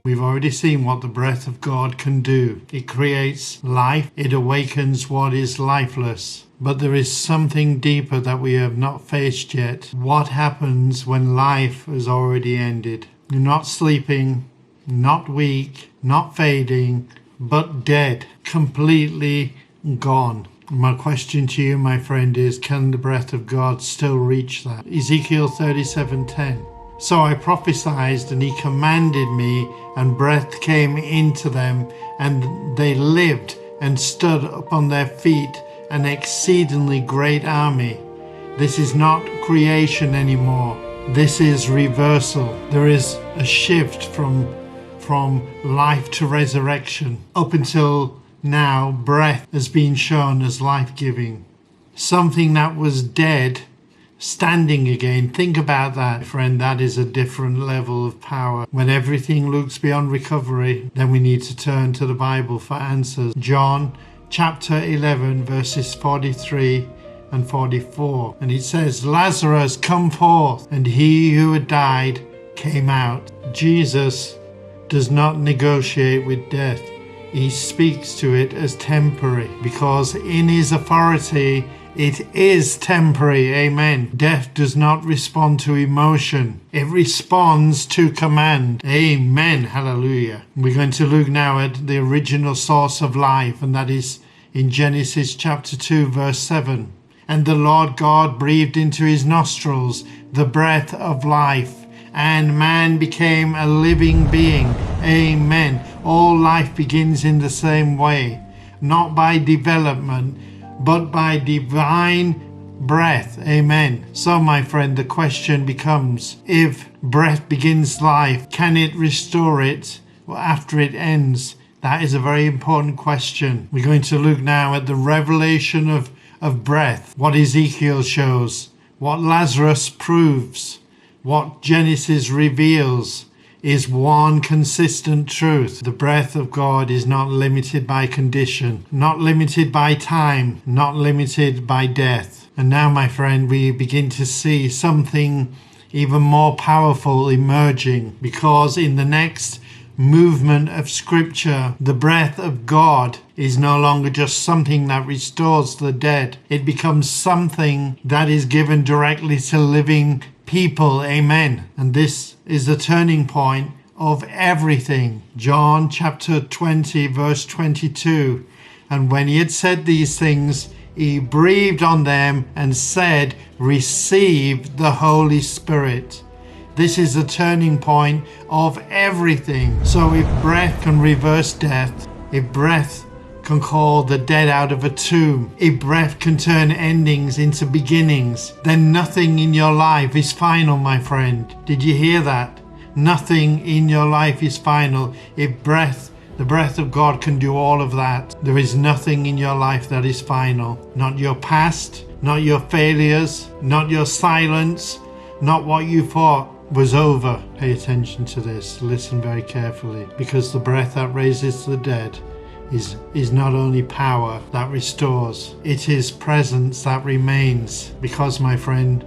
We've already seen what the breath of God can do. It creates life. It awakens what is lifeless. But there is something deeper that we have not faced yet. What happens when life has already ended? You're not sleeping, not weak, not fading, but dead, completely gone. My question to you, my friend, is can the breath of God still reach that? Ezekiel 37:10. So I prophesied, and he commanded me, and breath came into them, and they lived and stood upon their feet, an exceedingly great army. This is not creation anymore. This is reversal. There is a shift from life to resurrection. Up until now, breath has been shown as life-giving. Something that was dead standing again. Think about that, friend. That is a different level of power. When everything looks beyond recovery, then we need to turn to the Bible for answers. John chapter 11 verses 43 and 44, and it says, Lazarus, come forth. And he who had died came out. Jesus does not negotiate with death. He speaks to it as temporary, because in his authority it is temporary. Amen. Death does not respond to emotion. It responds to command. Amen. Hallelujah. We're going to look now at the original source of life, and that is in Genesis chapter 2 verse 7. And the Lord God breathed into his nostrils the breath of life, and man became a living being. Amen. All life begins in the same way, not by development, but by divine breath. Amen. So, my friend, the question becomes, if breath begins life, can it restore it after it ends? That is a very important question. We're going to look now at the revelation of breath, what Ezekiel shows, what Lazarus proves, what Genesis reveals is one consistent truth. The breath of God is not limited by condition, not limited by time, not limited by death. And now, my friend, we begin to see something even more powerful emerging, because in the next movement of Scripture, the breath of God is no longer just something that restores the dead. It becomes something that is given directly to living people. Amen. And this is the turning point of everything. John chapter 20 verse 22. And when he had said these things, he breathed on them and said, receive the Holy Spirit. This is the turning point of everything. So if breath can reverse death, if breath can call the dead out of a tomb, if breath can turn endings into beginnings, then nothing in your life is final, my friend. Did you hear that? Nothing in your life is final. If the breath of God can do all of that, there is nothing in your life that is final. Not your past, not your failures, not your silence, not what you thought was over. Pay attention to this. Listen very carefully, because the breath that raises the dead is not only power that restores, it is presence that remains. Because, my friend,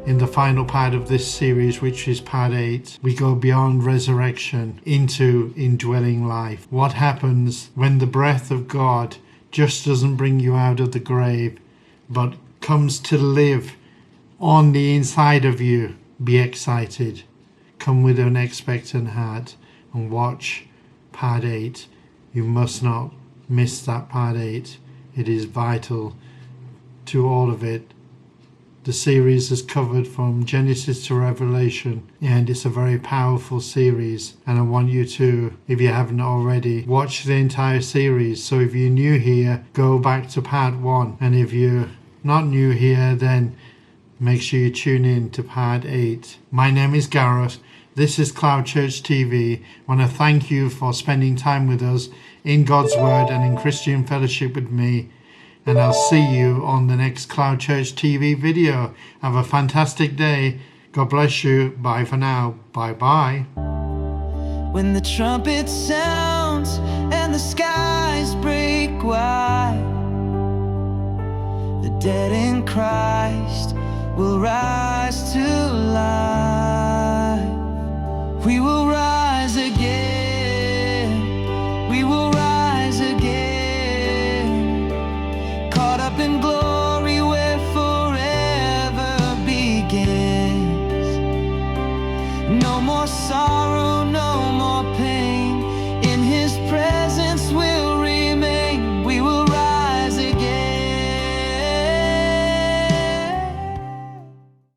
in the final part of this series, which is part 8, we go beyond resurrection into indwelling life. What happens when the breath of God just doesn't bring you out of the grave, but comes to live on the inside of you? Be excited. Come with an expectant heart and watch part 8. You must not miss that part 8. It is vital to all of it. The series is covered from Genesis to Revelation, and it's a very powerful series. And I want you to, if you haven't already, watch the entire series. So if you're new here, go back to part 1. And if you're not new here, then make sure you tune in to part 8. My name is Gareth. This is CloudChurch TV. I want to thank you for spending time with us in God's Word and in Christian fellowship with me. And I'll see you on the next CloudChurch TV video. Have a fantastic day. God bless you. Bye for now. Bye-bye. When the trumpet sounds and the skies break wide, the dead in Christ will rise to life. We will